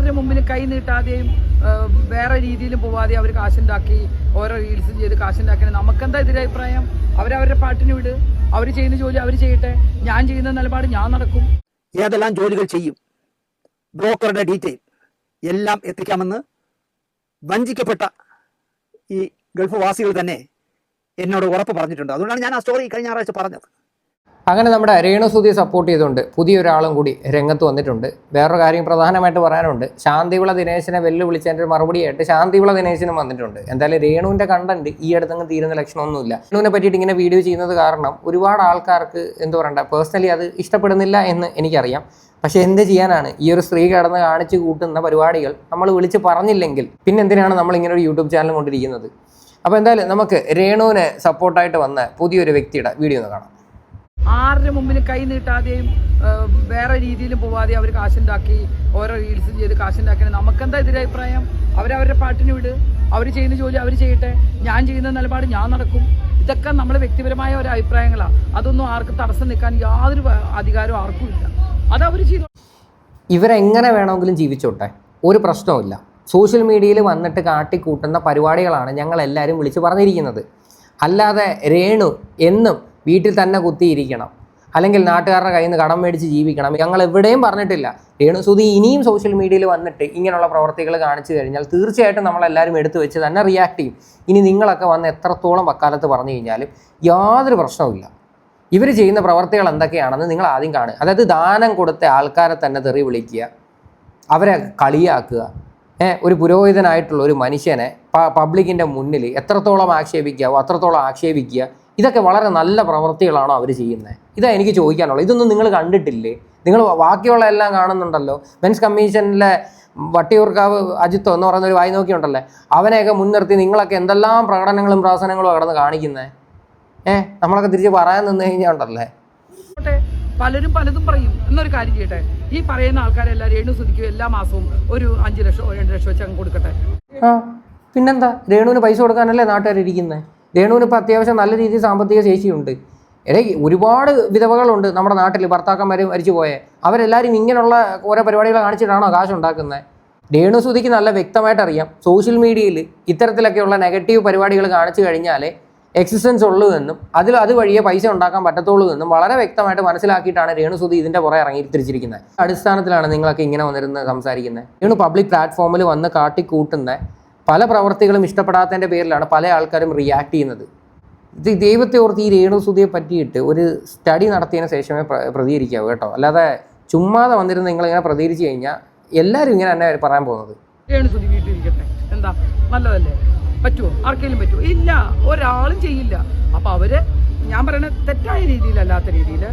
ആരുടെ മുമ്പിൽ കൈ നീട്ടാതെയും വേറെ രീതിയിലും പോവാതെ അവർ കാശുണ്ടാക്കി ഓരോ റീൽസും ചെയ്ത് കാശുണ്ടാക്കി നമുക്കെന്താ എതിരഭിപ്രായം? അവരവരുടെ പാട്ടിന് വിട്, അവർ ചെയ്യുന്ന ജോലി അവർ ചെയ്യട്ടെ, ഞാൻ ചെയ്യുന്ന നിലപാട് ഞാൻ നടക്കും. ഏതെല്ലാം ജോലികൾ ചെയ്യും, ബ്രോക്കറുടെ ഡീറ്റെയിൽ എല്ലാം എത്തിക്കാമെന്ന് വഞ്ചിക്കപ്പെട്ട ഈ ഗൾഫ് വാസികൾ തന്നെ എന്നോട് ഉറപ്പ് പറഞ്ഞിട്ടുണ്ട്. അതുകൊണ്ടാണ് ഞാൻ ആ സ്റ്റോറി കഴിഞ്ഞ ഞായറാഴ്ച പറഞ്ഞത്. അങ്ങനെ നമ്മുടെ രേണുസുതിയെ സപ്പോർട്ട് ചെയ്തുകൊണ്ട് പുതിയൊരാളും കൂടി രംഗത്ത് വന്നിട്ടുണ്ട്. വേറൊരു കാര്യം പ്രധാനമായിട്ട് പറയാനുണ്ട്. ശാന്തിവിള ദിനേശിനെ വെല്ലുവിളിച്ചതിൻ്റെ ഒരു മറുപടിയായിട്ട് ശാന്തിവിള ദിനേശിനും വന്നിട്ടുണ്ട്. എന്തായാലും രേണുവിൻ്റെ കണ്ടന്റ് ഈ അടുത്തങ്ങ് തീരുന്ന ലക്ഷണമൊന്നുമില്ല. രേണുവിനെ പറ്റിയിട്ട് ഇങ്ങനെ വീഡിയോ ചെയ്യുന്നത് കാരണം ഒരുപാട് ആൾക്കാർക്ക് എന്താ പറയണ്ട, പേഴ്സണലി അത് ഇഷ്ടപ്പെടുന്നില്ല എന്ന് എനിക്കറിയാം. പക്ഷേ എന്ത് ചെയ്യാനാണ്, ഈ ഒരു സ്ത്രീ കടന്ന് കാണിച്ചു കൂട്ടുന്ന പരിപാടികൾ നമ്മൾ വിളിച്ച് പറഞ്ഞില്ലെങ്കിൽ പിന്നെ എന്തിനാണ് നമ്മൾ ഇങ്ങനെ ഒരു യൂട്യൂബ് ചാനൽ കൊണ്ടിരിക്കുന്നത്? അപ്പോൾ എന്തായാലും നമുക്ക് രേണുവിനെ സപ്പോർട്ടായിട്ട് വന്ന പുതിയൊരു വ്യക്തിയുടെ വീഡിയോ ഒന്ന് കാണാം. ആരുടെ മുമ്പിൽ കൈ നീട്ടാതെയും വേറെ രീതിയിലും പോവാതെ അവർ കാശുണ്ടാക്കി ഓരോ റീൽസും ചെയ്ത് കാശുണ്ടാക്കി നമുക്കെന്താ എതിരഭിപ്രായം? അവരവരുടെ പാട്ടിന് വിട്, അവർ ചെയ്യുന്ന ജോലി അവർ ചെയ്യട്ടെ, ഞാൻ ചെയ്യുന്ന നിലപാട് ഞാൻ നടക്കും. ഇതൊക്കെ നമ്മുടെ വ്യക്തിപരമായ ഒരു അഭിപ്രായങ്ങളാണ്. അതൊന്നും ആർക്കും തടസ്സം നിൽക്കാൻ യാതൊരു അധികാരവും ആർക്കും ഇല്ല. അതവർ ചെയ്തു. ഇവരെങ്ങനെ വേണമെങ്കിലും ജീവിച്ചോട്ടെ, ഒരു പ്രശ്നവുമില്ല. സോഷ്യൽ മീഡിയയിൽ വന്നിട്ട് കാട്ടിക്കൂട്ടുന്ന പരിപാടികളാണ് ഞങ്ങളെല്ലാവരും വിളിച്ച് പറഞ്ഞിരിക്കുന്നത്. അല്ലാതെ രേണു എന്നും വീട്ടിൽ തന്നെ കുത്തിയിരിക്കണം, അല്ലെങ്കിൽ നാട്ടുകാരുടെ കയ്യിൽ നിന്ന് കടം മേടിച്ച് ജീവിക്കണം, ഞങ്ങൾ എവിടെയും പറഞ്ഞിട്ടില്ല. രേണുസുതി ഇനിയും സോഷ്യൽ മീഡിയയിൽ വന്നിട്ട് ഇങ്ങനെയുള്ള പ്രവർത്തികൾ കാണിച്ചു കഴിഞ്ഞാൽ തീർച്ചയായിട്ടും നമ്മളെല്ലാവരും എടുത്തു വെച്ച് തന്നെ റിയാക്ട് ചെയ്യും. ഇനി നിങ്ങളൊക്കെ വന്ന് എത്രത്തോളം വക്കാലത്ത് പറഞ്ഞു കഴിഞ്ഞാലും യാതൊരു പ്രശ്നവുമില്ല. ഇവർ ചെയ്യുന്ന പ്രവർത്തികൾ എന്തൊക്കെയാണെന്ന് നിങ്ങൾ ആദ്യം കാണുക. അതായത് ദാനം കൊടുത്ത ആൾക്കാരെ തന്നെ തെറി വിളിക്കുക, അവരെ കളിയാക്കുക, ഒരു പുരോഹിതനായിട്ടുള്ള ഒരു മനുഷ്യനെ പബ്ലിക്കിൻ്റെ മുന്നിൽ എത്രത്തോളം ആക്ഷേപിക്കാവോ അത്രത്തോളം ആക്ഷേപിക്കുക. ഇതൊക്കെ വളരെ നല്ല പ്രവൃത്തികളാണോ അവർ ചെയ്യുന്നത്? ഇതാ എനിക്ക് ചോദിക്കാനുള്ളത്. ഇതൊന്നും നിങ്ങൾ കണ്ടിട്ടില്ലേ? നിങ്ങൾ ബാക്കിയുള്ള എല്ലാം കാണുന്നുണ്ടല്ലോ. മെൻസ് കമ്മീഷനിലെ വട്ടിയൂർക്കാവ് അജിത്തോ എന്ന് പറയുന്ന ഒരു വായി നോക്കിയുണ്ടല്ലേ, അവനെയൊക്കെ മുൻനിർത്തി നിങ്ങളൊക്കെ എന്തെല്ലാം പ്രകടനങ്ങളും പ്രഹസനങ്ങളും കടന്ന് കാണിക്കുന്നത്. നമ്മളൊക്കെ തിരിച്ച് പറയാൻ നിന്ന് കഴിഞ്ഞാൽ ഉണ്ടല്ലേ, പലരും പലതും പറയും. എന്നൊരു കാര്യം ചെയ്യട്ടെ, ഈ പറയുന്ന ആൾക്കാരെല്ലാം രേണുസുതിക്കും എല്ലാ മാസവും ഒരു 5 ലക്ഷം 2 ലക്ഷം വെച്ച് അങ്ങ് കൊടുക്കട്ടെ. പിന്നെന്താ, രേണുവിന് പൈസ കൊടുക്കാനല്ലേ നാട്ടുകാരിരിക്കുന്നത്? രേണുവിന് ഇപ്പോൾ അത്യാവശ്യം നല്ല രീതിയിൽ സാമ്പത്തിക ശേഷിയുണ്ട്. ഒരുപാട് വിധവകളുണ്ട് നമ്മുടെ നാട്ടിൽ, ഭർത്താക്കന്മാർ മരിച്ചു പോയെ. അവരെല്ലാവരും ഇങ്ങനെയുള്ള ഓരോ പരിപാടികൾ കാണിച്ചിട്ടാണോ കാശുണ്ടാക്കുന്നത്? രേണുസുതിക്ക് നല്ല വ്യക്തമായിട്ട് അറിയാം, സോഷ്യൽ മീഡിയയിൽ ഇത്തരത്തിലൊക്കെയുള്ള നെഗറ്റീവ് പരിപാടികൾ കാണിച്ചു കഴിഞ്ഞാൽ എക്സിസ്റ്റൻസ് ഉള്ളൂ എന്നും അതുവഴിയേ പൈസ ഉണ്ടാക്കാൻ പറ്റത്തുള്ളൂ എന്നും വളരെ വ്യക്തമായിട്ട് മനസ്സിലാക്കിയിട്ടാണ് രേണുസുതി ഇതിൻ്റെ പുറകെ ഇറങ്ങി തിരിച്ചിരിക്കുന്നത്. അടിസ്ഥാനത്തിലാണ് നിങ്ങളൊക്കെ ഇങ്ങനെ വന്നിരുന്ന് സംസാരിക്കുന്നത്. രേണു പബ്ലിക് പ്ലാറ്റ്ഫോമിൽ വന്ന് കാട്ടിക്കൂട്ടുന്ന പല പ്രവർത്തികളും ഇഷ്ടപ്പെടാത്തതിൻ്റെ പേരിലാണ് പല ആൾക്കാരും റിയാക്ട് ചെയ്യുന്നത്. ഇത് ദൈവത്തെ ഓർത്ത് ഈ രേണുസുതിയെ പറ്റിയിട്ട് ഒരു സ്റ്റഡി നടത്തിയതിന് ശേഷമേ പ്രതികരിക്കാവൂ കേട്ടോ. അല്ലാതെ ചുമ്മാതെ വന്നിരുന്ന് നിങ്ങളിങ്ങനെ പ്രതികരിച്ച് കഴിഞ്ഞാൽ എല്ലാവരും ഇങ്ങനെ തന്നെ പറയാൻ പോകുന്നത്. രേണുസുതി വീട്ടിലിരിക്കട്ടെ, എന്താ നല്ലതല്ലേ? പറ്റുമോ? ആർക്കെങ്കിലും പറ്റുമോ? ഇല്ല, ഒരാളും ചെയ്യില്ല. അപ്പോൾ അവര് ഞാൻ പറയുന്നത് തെറ്റായ രീതിയിലല്ലാത്ത രീതിയിൽ.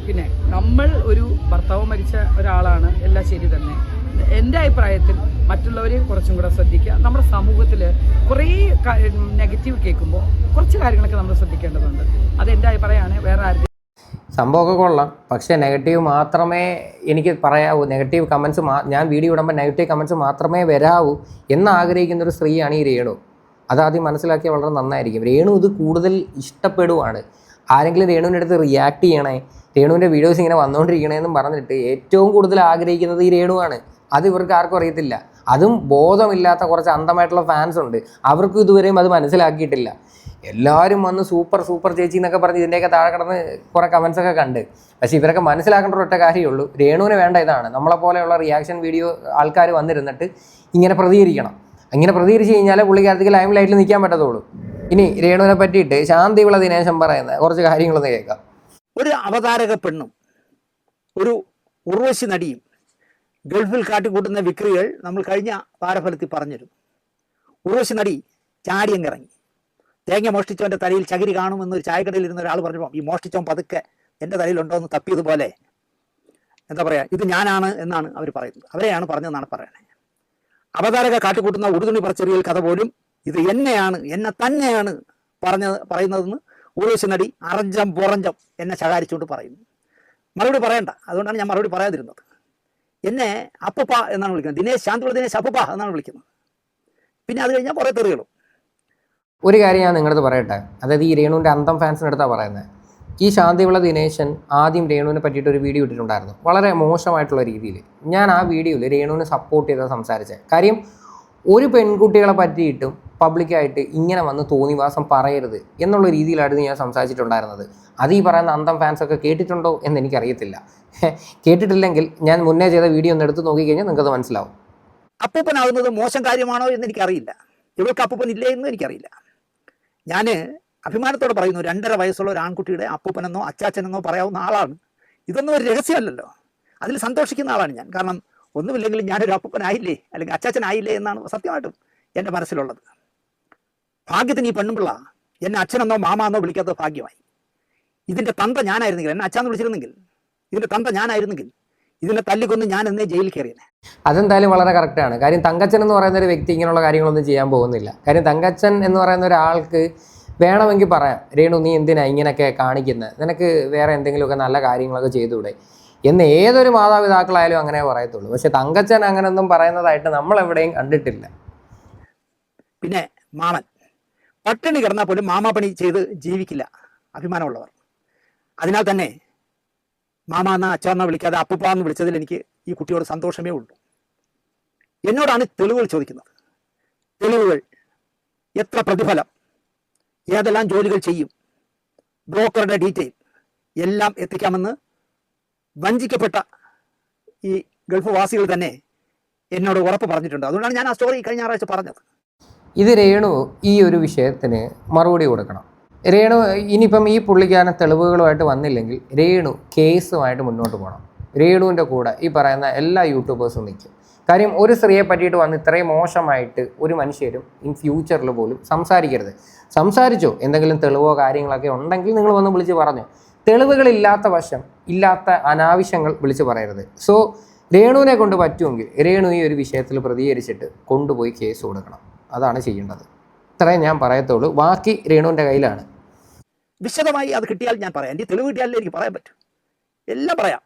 പിന്നെ നമ്മൾ ഒരു ഭർത്താവ് മരിച്ച ഒരാളാണ്, എല്ലാം ശരി തന്നെ. എൻ്റെ അഭിപ്രായത്തിൽ മറ്റുള്ളവരെ കുറച്ചും കൂടെ ശ്രദ്ധിക്കുക. നമ്മുടെ സമൂഹത്തിൽ കുറേ നെഗറ്റീവ് കേൾക്കുമ്പോൾ കുറച്ച് കാര്യങ്ങളൊക്കെ നമ്മൾ ശ്രദ്ധിക്കേണ്ടതുണ്ട്. അത് എൻ്റെ അഭിപ്രായമാണ്. വേറെ ആരും സംഭവമൊക്കെ കൊള്ളാം, പക്ഷേ നെഗറ്റീവ് മാത്രമേ എനിക്ക് പറയാവൂ. നെഗറ്റീവ് കമൻസ് ഞാൻ വീഡിയോ ഇടുമ്പോൾ നെഗറ്റീവ് കമൻസ് മാത്രമേ വരാവൂ എന്ന് ആഗ്രഹിക്കുന്നൊരു സ്ത്രീയാണ് ഈ രേണു. അതാദ്യം മനസ്സിലാക്കിയാൽ വളരെ നന്നായിരിക്കും. രേണു ഇത് കൂടുതൽ ഇഷ്ടപ്പെടുവാണ്. ആരെങ്കിലും രേണുവിൻ്റെ അടുത്ത് റിയാക്ട് ചെയ്യണേ, രേണുവിൻ്റെ വീഡിയോസ് ഇങ്ങനെ വന്നുകൊണ്ടിരിക്കണേന്നും പറഞ്ഞിട്ട് ഏറ്റവും കൂടുതൽ ആഗ്രഹിക്കുന്നത് ഈ രേണുവാണ്. അത് ഇവർക്ക് ആർക്കും അറിയത്തില്ല. അതും ബോധമില്ലാത്ത കുറച്ച് അന്ധമായിട്ടുള്ള ഫാൻസ് ഉണ്ട്, അവർക്കും ഇതുവരെയും അത് മനസ്സിലാക്കിയിട്ടില്ല. എല്ലാവരും വന്ന് സൂപ്പർ സൂപ്പർ ചേച്ചി എന്നൊക്കെ പറഞ്ഞ് ഇതിൻ്റെയൊക്കെ താഴെ കിടന്ന് കുറേ കമൻസൊക്കെ കണ്ട്. പക്ഷേ ഇവരൊക്കെ മനസ്സിലാക്കേണ്ട ഒറ്റ കാര്യമുള്ളൂ, രേണുവിന് വേണ്ട ഇതാണ്. നമ്മളെപ്പോലെയുള്ള റിയാക്ഷൻ വീഡിയോ ആൾക്കാർ വന്നിരുന്നിട്ട് ഇങ്ങനെ പ്രതികരിക്കണം. ഇങ്ങനെ പ്രതികരിച്ച് കഴിഞ്ഞാൽ പുള്ളിക്കാരത്തേക്ക് ലൈം ലൈറ്റിൽ നിൽക്കാൻ പറ്റത്തുള്ളൂ. ഇനി രേണുവിനെ പറ്റിയിട്ട് ശാന്തിവിള ദിനേശൻ പറയുന്ന കുറച്ച് കാര്യങ്ങളൊന്ന് കേൾക്കാം. ഒരു അവതാരക പെണ്ണും ഒരു ഉർവശി നടിയും ഗൾഫിൽ കാട്ടിക്കൂട്ടുന്ന വിക്രികൾ നമ്മൾ കഴിഞ്ഞ വാരഫലത്തിൽ പറഞ്ഞിരുന്നു. ഉർവശി നടി ചാടിയങ്ങിറങ്ങി. തേങ്ങ മോഷ്ടിച്ചവൻ്റെ തലയിൽ ചകിരി കാണുമെന്നൊരു ചായക്കടയിൽ ഇരുന്ന ഒരാൾ പറഞ്ഞപ്പോൾ ഈ മോഷ്ടിച്ചവൻ പതുക്കെ എൻ്റെ തലയിലുണ്ടോ എന്ന് തപ്പിയതുപോലെ എന്താ പറയുക, ഇത് ഞാനാണ് എന്നാണ് അവർ പറയുന്നത്. അവരെയാണ് പറഞ്ഞതെന്നാണ് പറയണേ. അവതാരക കാട്ടിക്കൂട്ടുന്ന ഉടുതുണി പറച്ചെറിയൽ കഥ പോലും ഇത് എന്നെ തന്നെയാണ് പറയുന്നതെന്ന് ഉർവശി നടി അറഞ്ചം പുറഞ്ചം എന്നെ ശകാരിച്ചുകൊണ്ട് പറയുന്നു. മറുപടി പറയണ്ട, അതുകൊണ്ടാണ് ഞാൻ മറുപടി പറയാതിരുന്നത്. എന്നെ അപ്പൂപ്പ എന്നാണ് വിളിക്കുന്നത്. ശാന്തിവിള ദിനേശ് അപ്പൂപ്പ എന്നാണ് വിളിക്കുന്നത്. പിന്നെ അത് കഴിഞ്ഞാൽ കുറേ തെറികളും. ഒരു കാര്യം ഞാൻ നിങ്ങളടുത്ത് പറയട്ടെ, അതായത് ഈ രേണുവിൻ്റെ അന്തം ഫാൻസിൻ്റെ അടുത്താണ് പറയുന്നത്. ഈ ശാന്തിവിള ദിനേശൻ ആദ്യം രേണുവിനെ പറ്റിയിട്ട് ഒരു വീഡിയോ ഇട്ടിട്ടുണ്ടായിരുന്നു, വളരെ മോശമായിട്ടുള്ള രീതിയിൽ. ഞാൻ ആ വീഡിയോയിൽ രേണുവിനെ സപ്പോർട്ട് ചെയ്താൽ സംസാരിച്ചത്. കാര്യം ഒരു പെൺകുട്ടികളെ പറ്റിയിട്ടും പബ്ലിക്കായിട്ട് ഇങ്ങനെ വന്ന് തോന്നിവാസം പറയരുത് എന്നുള്ള രീതിയിലായിരുന്നു ഞാൻ സംസാരിച്ചിട്ടുണ്ടായിരുന്നത്. അത് ഈ പറയുന്ന അന്തം ഫാൻസൊക്കെ കേട്ടിട്ടുണ്ടോ എന്ന് എനിക്കറിയത്തില്ല. കേട്ടിട്ടില്ലെങ്കിൽ ഞാൻ മുന്നേ ചെയ്ത വീഡിയോ ഒന്ന് എടുത്ത് നോക്കിക്കഴിഞ്ഞാൽ നിങ്ങൾക്കത് മനസ്സിലാവും. അപ്പൂപ്പനാകുന്നത് മോശം കാര്യമാണോ എന്ന് എനിക്കറിയില്ല. ഇവൾക്ക് അപ്പൂപ്പൻ ഇല്ലേ എന്ന് എനിക്കറിയില്ല. ഞാൻ അഭിമാനത്തോടെ പറയുന്നു, 2.5 വയസ്സുള്ള ഒരു ആൺകുട്ടിയുടെ അപ്പൂപ്പനെന്നോ അച്ചാച്ചനെന്നോ പറയാവുന്ന ആളാണ്. ഇതൊന്നും ഒരു രഹസ്യമല്ലല്ലോ. അതിൽ സന്തോഷിക്കുന്ന ആളാണ് ഞാൻ. കാരണം ഒന്നുമില്ലെങ്കിലും ഞാനൊരു അപ്പൂപ്പനായില്ലേ അല്ലെങ്കിൽ അച്ചാച്ചനായില്ലേ എന്നാണ് സത്യമായിട്ടും എൻ്റെ മനസ്സിലുള്ളത്. ഭാഗ്യത്തിന് ഈ പെണ്ണുപിള്ള എന്നെ അച്ഛനെന്നോ മാമാന്നോ വിളിക്കാത്ത ഭാഗ്യമായി. ഇതിൻ്റെ തന്ത ഞാനായിരുന്നെങ്കിൽ, എന്നെ അച്ഛാന്ന് വിളിച്ചിരുന്നെങ്കിൽ, ഇതിൻ്റെ തന്ത ഞാനായിരുന്നെങ്കിൽ ഇതിനെ തല്ലിക്കൊന്ന് ഞാൻ എന്നേ ജയിലിൽ കയറിയനെ. അതെന്തായാലും വളരെ കറക്റ്റാണ്. കാര്യം തങ്കച്ചൻ എന്ന് പറയുന്ന ഒരു വ്യക്തി ഇങ്ങനെയുള്ള കാര്യങ്ങളൊന്നും ചെയ്യാൻ പോകുന്നില്ല. കാര്യം തങ്കച്ചൻ എന്ന് പറയുന്ന ഒരാൾക്ക് വേണമെങ്കിൽ പറയാം, രേണു നീ എന്തിനാ ഇങ്ങനെയൊക്കെ കാണിക്കുന്നത്, നിനക്ക് വേറെ എന്തെങ്കിലുമൊക്കെ നല്ല കാര്യങ്ങളൊക്കെ ചെയ്തുകൂടെ എന്ന് ഏതൊരു മാതാപിതാക്കളായാലും അങ്ങനെ പറയത്തുള്ളൂ. പക്ഷെ തങ്കച്ചൻ അങ്ങനെയൊന്നും പറയുന്നതായിട്ട് നമ്മൾ എവിടെയും കണ്ടിട്ടില്ല. പിന്നെ മാമൻ പട്ടിണി കിടന്നാൽ പോലും മാമാപ്പണി ചെയ്ത് ജീവിക്കില്ല അഭിമാനമുള്ളവർ. അതിനാൽ തന്നെ മാമാന്ന അച്ഛാന്ന വിളിക്കാതെ അപ്പൂപ്പാന്ന് വിളിച്ചതിൽ എനിക്ക് ഈ കുട്ടിയോട് സന്തോഷമേ ഉള്ളൂ. എന്നോടാണ് തെളിവുകൾ ചോദിക്കുന്നത്. തെളിവുകൾ, എത്ര പ്രതിഫലം, ഏതെല്ലാം ജോലികൾ ചെയ്യും, ബ്രോക്കറുടെ ഡീറ്റെയിൽ എല്ലാം എത്തിക്കാമെന്ന് വഞ്ചിക്കപ്പെട്ട ഈ ഗൾഫ് വാസികൾ തന്നെ എന്നോട് ഉറപ്പ് പറഞ്ഞിട്ടുണ്ട്. അതുകൊണ്ടാണ് ഞാൻ ആ സ്റ്റോറി കഴിഞ്ഞ ഞായറാഴ്ച പറഞ്ഞത്. ഇത് രേണു ഈ ഒരു വിഷയത്തിന് മറുപടി കൊടുക്കണം. രേണു ഇനിയിപ്പം ഈ പുള്ളിക്കാരൻ തെളിവുകളുമായിട്ട് വന്നില്ലെങ്കിൽ രേണു കേസുമായിട്ട് മുന്നോട്ട് പോകണം. രേണുവിൻ്റെ കൂടെ ഈ പറയുന്ന എല്ലാ യൂട്യൂബേഴ്സും നിൽക്കും. കാര്യം ഒരു സ്ത്രീയെ പറ്റിയിട്ട് വന്ന് ഇത്രയും മോശമായിട്ട് ഒരു മനുഷ്യരും ഇൻ ഫ്യൂച്ചറിൽ പോലും സംസാരിക്കരുത്. സംസാരിച്ചോ, എന്തെങ്കിലും തെളിവോ കാര്യങ്ങളൊക്കെ ഉണ്ടെങ്കിൽ നിങ്ങൾ വന്ന് വിളിച്ച് പറഞ്ഞു. തെളിവുകളില്ലാത്ത വശം, ഇല്ലാത്ത അനാവശ്യങ്ങൾ വിളിച്ച് പറയരുത്. സോ രേണുവിനെ കൊണ്ട് പറ്റുമെങ്കിൽ രേണു ഈ ഒരു വിഷയത്തിൽ പ്രതികരിച്ചിട്ട് കൊണ്ടുപോയി കേസ് കൊടുക്കണം. അതാണ് ചെയ്യേണ്ടത്. ഇത്രയും ഞാൻ പറയത്തുള്ളൂ. ബാക്കി രേണുവിൻ്റെ കയ്യിലാണ്. വിശദമായി അത് കിട്ടിയാൽ ഞാൻ പറയാം. എൻ്റെ തെളിവ് കിട്ടിയാലേ എനിക്ക് പറയാൻ പറ്റും. എല്ലാം പറയാം.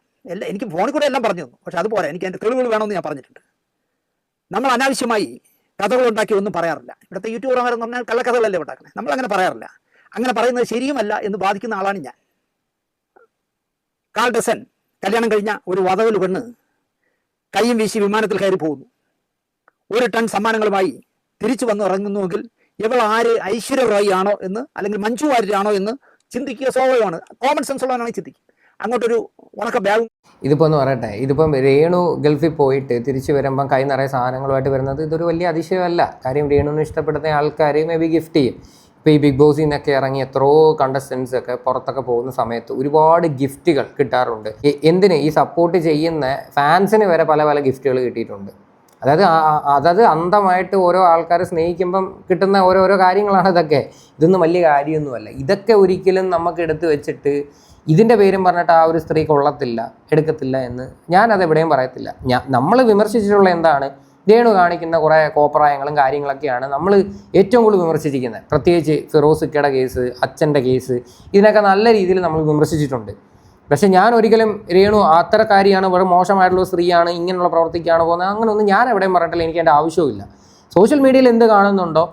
എനിക്ക് ഫോണിൽ കൂടെ എല്ലാം പറഞ്ഞു തന്നു. പക്ഷെ അത് പോരാ, എനിക്ക് എൻ്റെ തെളിവുകൾ വേണമെന്ന് ഞാൻ പറഞ്ഞിട്ടുണ്ട്. നമ്മൾ അനാവശ്യമായി കഥകൾ ഉണ്ടാക്കി ഒന്നും പറയാറില്ല. ഇവിടുത്തെ യൂട്യൂബർമാരെന്ന് പറഞ്ഞാൽ കള്ളക്കഥകളല്ലേ ഉണ്ടാക്കുന്നത്. നമ്മൾ അങ്ങനെ പറയാറില്ല. അങ്ങനെ പറയുന്നത് ശരിയുമല്ല എന്ന് ബാധിക്കുന്ന ആളാണ് ഞാൻ. കാൾ ഡസൻ കല്യാണം കഴിഞ്ഞ ഒരു വധവൽ പെണ്ണ് കയ്യും വീശി വിമാനത്തിൽ കയറി പോകുന്നു. 1 ടൺ സമ്മാനങ്ങളുമായി തിരിച്ചു വന്ന് ഇറങ്ങുന്നുവെങ്കിൽ ഇവൾ ആര്, ഐശ്വര്യ റോയ് ആണോ എന്ന് അല്ലെങ്കിൽ മഞ്ജു വാര്യരാണോ എന്ന് ചിന്തിക്കുക സ്വാഭാവികമാണ്. കോമൺ സെൻസ് ഉള്ളവനാണെങ്കിൽ ചിന്തിക്കും. അങ്ങോട്ടൊരു ഉണക്ക ബാഗും. ഇതിപ്പോൾ ഒന്ന് പറയട്ടെ, ഇതിപ്പം രേണു ഗൾഫിൽ പോയിട്ട് തിരിച്ചു വരുമ്പം കൈ നിറയെ സാധനങ്ങളുമായിട്ട് വരുന്നത് ഇതൊരു വലിയ അതിശയമല്ല. കാര്യം രേണുവിന് ഇഷ്ടപ്പെടുന്ന ആൾക്കാർ മേ ബി ഗിഫ്റ്റ് ചെയ്യും. ഇപ്പോൾ ഈ ബിഗ് ബോസിൽ നിന്നൊക്കെ ഇറങ്ങി എത്രയോ കണ്ടസ്റ്റൻസ് ഒക്കെ പുറത്തൊക്കെ പോകുന്ന സമയത്ത് ഒരുപാട് ഗിഫ്റ്റുകൾ കിട്ടാറുണ്ട്. എന്തിന് ഈ സപ്പോർട്ട് ചെയ്യുന്ന ഫാൻസിന് വരെ പല പല ഗിഫ്റ്റുകൾ കിട്ടിയിട്ടുണ്ട്. അതായത് അന്ധമായിട്ട് ഓരോ ആൾക്കാരെ സ്നേഹിക്കുമ്പം കിട്ടുന്ന ഓരോരോ കാര്യങ്ങളാണ് ഇതൊക്കെ. ഇതൊന്നും വലിയ കാര്യമൊന്നുമല്ല. ഇതൊക്കെ ഒരിക്കലും നമുക്ക് എടുത്തു വെച്ചിട്ട് ഇതിൻ്റെ പേരും പറഞ്ഞിട്ട് ആ ഒരു സ്ത്രീ കൊള്ളത്തില്ല, എടുക്കത്തില്ല എന്ന് ഞാനത് എവിടെയും പറയത്തില്ല. നമ്മൾ വിമർശിച്ചിട്ടുള്ള എന്താണ്, രേണു കാണിക്കുന്ന കുറേ കോപ്രായങ്ങളും കാര്യങ്ങളൊക്കെയാണ് നമ്മൾ ഏറ്റവും കൂടുതൽ വിമർശിച്ചിരിക്കുന്നത്. പ്രത്യേകിച്ച് ഫിറോസിക്കയുടെ കേസ്, അച്ഛൻ്റെ കേസ്, ഇതിനൊക്കെ നല്ല രീതിയിൽ നമ്മൾ വിമർശിച്ചിട്ടുണ്ട്. പക്ഷെ ഞാൻ ഒരിക്കലും രേണു അത്തരക്കാരിയാണ്, വളരെ മോശമായിട്ടുള്ള സ്ത്രീയാണ്, ഇങ്ങനെയുള്ള പ്രവർത്തിക്കാണ് പോകുന്നത്, അങ്ങനെയൊന്നും ഞാൻ എവിടെയും പറഞ്ഞിട്ടില്ല. എനിക്ക് എൻ്റെ ആവശ്യമില്ല. സോഷ്യൽ മീഡിയയിൽ എന്ത് കാണുന്നുണ്ടോ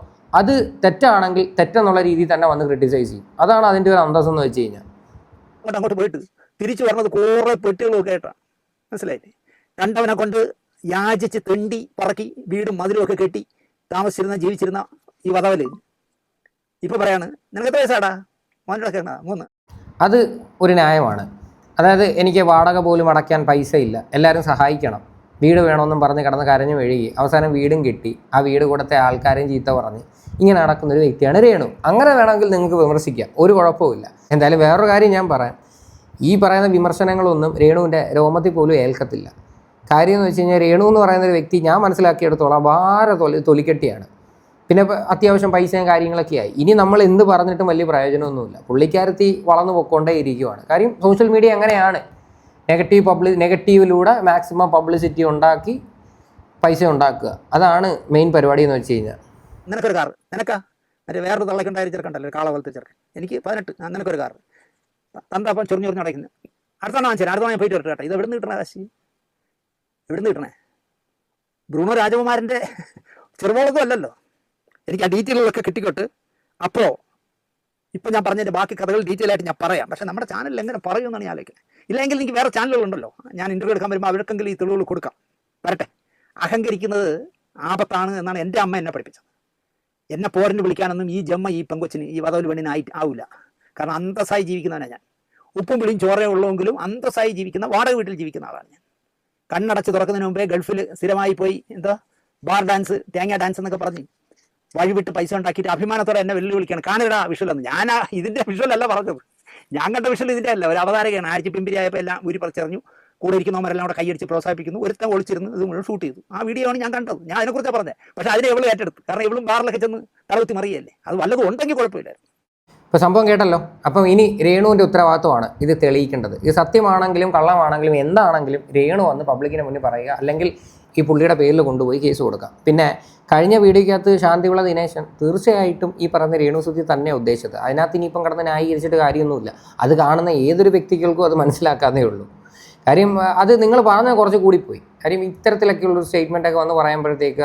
അത് തെറ്റാണെങ്കിൽ തെറ്റെന്നുള്ള രീതിയിൽ തന്നെ വന്ന് ക്രിട്ടിസൈസ് ചെയ്യും. അതാണ് അതിൻ്റെ ഒരു അന്തസ്സെന്ന് വെച്ച് കഴിഞ്ഞാൽ. അങ്ങോട്ട് പോയിട്ട് തിരിച്ചു പറഞ്ഞത് കുറേ പെട്ടികളൊക്കെ ആയിട്ടാണ്. മനസ്സിലായില്ലേ? കണ്ടവനെ കൊണ്ട് യാചിച്ച് തെണ്ടി പറക്കി വീടും മതിലും ഒക്കെ കെട്ടി ജീവിച്ചിരുന്ന ഈ വധവല് ഇപ്പൊ പറയാണ് നിനക്ക് എത്ര വയസ്സാടാ? മോനൊക്കെ 3. അത് ഒരു ന്യായമാണ്. അതായത് എനിക്ക് വാടക പോലും അടയ്ക്കാൻ പൈസ ഇല്ല, എല്ലാവരും സഹായിക്കണം, വീട് വേണമെന്നും പറഞ്ഞ് കിടന്ന് കരഞ്ഞു മെഴുകി അവസാനം വീടും കിട്ടി, ആ വീട് കൊടുത്ത ആൾക്കാരെയും ചീത്ത പറഞ്ഞ് ഇങ്ങനെ നടക്കുന്നൊരു വ്യക്തിയാണ് രേണു. അങ്ങനെ വേണമെങ്കിൽ നിങ്ങൾക്ക് വിമർശിക്കാം, ഒരു കുഴപ്പമില്ല. എന്തായാലും വേറൊരു കാര്യം ഞാൻ പറയാം, ഈ പറയുന്ന വിമർശനങ്ങളൊന്നും രേണുവിൻ്റെ രോമത്തിൽ പോലും ഏൽക്കത്തില്ല. കാര്യം എന്ന് വെച്ച് കഴിഞ്ഞാൽ രേണു എന്ന് പറയുന്ന ഒരു വ്യക്തി ഞാൻ മനസ്സിലാക്കിയെടുത്തോളം ഭാര തൊലിക്കെട്ടിയാണ്. പിന്നെ അത്യാവശ്യം പൈസയും കാര്യങ്ങളൊക്കെയായി. ഇനി നമ്മൾ എന്ത് പറഞ്ഞിട്ടും വലിയ പ്രയോജനമൊന്നുമില്ല. പുള്ളിക്കാരത്തി വളർന്നു പൊയ്ക്കൊണ്ടേ ഇരിക്കുവാണ്. കാര്യം സോഷ്യൽ മീഡിയ അങ്ങനെയാണ്. നെഗറ്റീവിലൂടെ മാക്സിമം പബ്ലിസിറ്റി ഉണ്ടാക്കി പൈസ ഉണ്ടാക്കുക, അതാണ് മെയിൻ പരിപാടി എന്ന് വെച്ച് കഴിഞ്ഞാൽ. നിനക്കൊരു കാർ, നിനക്കാ മറ്റേ വേറൊരു തള്ളക്കുണ്ടായി ചെറുക്കണ്ടല്ലോ, കാള പോലത്തെ ചെറുക്കൻ, എനിക്ക് 18, നിനക്കൊരു കാർ തന്താ അപ്പം ചൊറിഞ്ഞു അടയ്ക്കുന്നത്. അടുത്താണ് വാങ്ങിച്ചത്, അടുത്ത ഞാൻ പോയിട്ട് വരട്ടെ കേട്ടോ. ഇത് എവിടെ നിന്ന് കിട്ടണ കാശി? എവിടെ നിന്ന് കിട്ടണേ? ബ്രൂണോ രാജകുമാരൻ്റെ ചെറുപോളത്തും അല്ലല്ലോ. എനിക്ക് ആ ഡീറ്റെയിലുകളൊക്കെ കിട്ടിക്കോട്ട് അപ്പോൾ ഇപ്പം ഞാൻ പറഞ്ഞതിൻ്റെ ബാക്കി കഥകൾ ഡീറ്റെയിൽ ആയിട്ട് ഞാൻ പറയാം. പക്ഷേ നമ്മുടെ ചാനലിൽ എങ്ങനെ പറയുമെന്നാണ് ഞാൻ ആലോചിക്കുന്നത്. ഇല്ലെങ്കിൽ എനിക്ക് വേറെ ചാനലുകളുണ്ടല്ലോ, ഞാൻ ഇൻ്റർവ്യൂ എടുക്കാൻ വരുമ്പോൾ അവർക്കെങ്കിലും ഈ തെളിവുകൾ കൊടുക്കാം. വരട്ടെ. അഹങ്കരിക്കുന്നത് ആപത്താണ് എന്നാണ് എൻ്റെ അമ്മ എന്നെ പഠിപ്പിച്ചത്. എന്നെ പോരന് വിളിക്കാനൊന്നും ഈ ജമ്മ ഈ പെങ്കൊച്ചിന് ഈ വധവൽ പെണ്ണിനായിട്ട് ആവില്ല. കാരണം അന്തസ്സായി ജീവിക്കുന്നവനാണ് ഞാൻ. ഉപ്പും പിടിയും ചോറേ ഉള്ളെങ്കിലും അന്തസ്സായി ജീവിക്കുന്ന, വാടക വീട്ടിൽ ജീവിക്കുന്ന ആളാണ് ഞാൻ. കണ്ണടച്ച് തുറക്കുന്നതിന് മുമ്പേ ഗൾഫിൽ സ്ഥിരമായി പോയി എന്താ ബാർ ഡാൻസ്, തേങ്ങ ഡാൻസ് എന്നൊക്കെ പറഞ്ഞ് വഴിവിട്ട് പൈസ ഉണ്ടാക്കിയിട്ട് അഭിമാനത്തോടെ എന്നെ വെല്ലുവിളിക്കുകയാണ്. കാണുകടാ വിഷ്വൽ എന്ന്. ഞാൻ ഇതിൻ്റെ വിഷ്വൽ അല്ല പറഞ്ഞത്, ഞാൻ കണ്ട വിഷ്വൽ ഇതിൻ്റെ അല്ല. ഒരു അവതാരകയാണ്. ആഴ്ച പിമ്പിരിയായപ്പോൾ എല്ലാം ഊരി പറിച്ചെറിഞ്ഞു. കൂടെ ഇരിക്കുന്നവരെല്ലാം കൂടെ കൈയടിച്ച് പ്രോത്സാഹിപ്പിക്കുന്നു. ഒരുത്തം ഒളിച്ചിരുന്ന് ഇത് മുഴുവൻ ഷൂട്ട് ചെയ്തു. ആ വീഡിയോ ആണ് ഞാൻ കണ്ടത്. ഞാൻ അതിനെക്കുറിച്ച് പറഞ്ഞത്. പക്ഷേ അതിനെ ഇവള് ഏറ്റെടുത്തു. കാരണം ഇവളും ബാറിലൊക്കെ ചെന്ന് തളർത്തി മറിയല്ലേ. അത് വല്ലതും ഉണ്ടെങ്കിൽ കുഴപ്പമില്ലായിരുന്നു. ഇപ്പോൾ സംഭവം കേട്ടല്ലോ. അപ്പം ഇനി രേണുവിൻ്റെ ഉത്തരവാദിത്വമാണ് ഇത് തെളിയിക്കേണ്ടത്. ഇത് സത്യമാണെങ്കിലും കള്ളമാണെങ്കിലും എന്താണെങ്കിലും രേണു വന്ന് പബ്ലിക്കിന് മുന്നിൽ പറയുക, അല്ലെങ്കിൽ ഈ പുള്ളിയുടെ പേരിൽ കൊണ്ടുപോയി കേസ് കൊടുക്കാം. പിന്നെ കഴിഞ്ഞ വീഡിയോയ്ക്കകത്ത് ശാന്തിവിള ദിനേശൻ തീർച്ചയായിട്ടും ഈ പറയുന്ന രേണുസുതി തന്നെ ഉദ്ദേശിച്ചത്. അതിനകത്ത് ഇനിയിപ്പം കിടന്ന് ന്യായീകരിച്ചിട്ട് കാര്യമൊന്നുമില്ല. അത് കാണുന്ന ഏതൊരു വ്യക്തികൾക്കും അത് മനസ്സിലാക്കാന്നേ ഉള്ളൂ. കാര്യം അത് നിങ്ങൾ പറഞ്ഞാൽ കുറച്ച് കൂടിപ്പോയി. കാര്യം ഇത്തരത്തിലൊക്കെയുള്ളൊരു സ്റ്റേറ്റ്മെൻറ്റൊക്കെ വന്ന് പറയുമ്പോഴത്തേക്ക്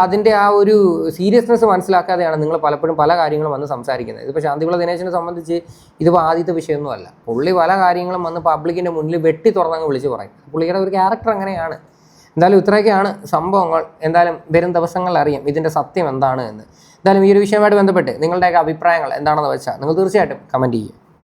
അതിൻ്റെ ആ ഒരു സീരിയസ്നെസ് മനസ്സിലാക്കാതെയാണ് നിങ്ങൾ പലപ്പോഴും പല കാര്യങ്ങളും വന്ന് സംസാരിക്കുന്നത്. ഇതിപ്പോൾ ശാന്തിവിള ദിനേശനെ സംബന്ധിച്ച് ഇതിപ്പോൾ ആദ്യത്തെ വിഷയമൊന്നുമല്ല. പുള്ളി പല കാര്യങ്ങളും വന്ന് പബ്ലിക്കിൻ്റെ മുന്നിൽ വെട്ടി തുറന്നങ്ങ് വിളിച്ച് പറയും. പുള്ളിയുടെ ഒരു ക്യാരക്ടർ അങ്ങനെയാണ്. എന്തായാലും ഇത്രയൊക്കെയാണ് സംഭവങ്ങൾ. എന്തായാലും വരും ദിവസങ്ങളിൽ അറിയാം ഇതിൻ്റെ സത്യം എന്താണ് എന്ന്. എന്തായാലും ഈ ഒരു വിഷയവുമായിട്ട് ബന്ധപ്പെട്ട് നിങ്ങളുടെയൊക്കെ അഭിപ്രായങ്ങൾ എന്താണെന്ന് വെച്ചാൽ നിങ്ങൾ തീർച്ചയായിട്ടും കമൻറ്റ് ചെയ്യുക.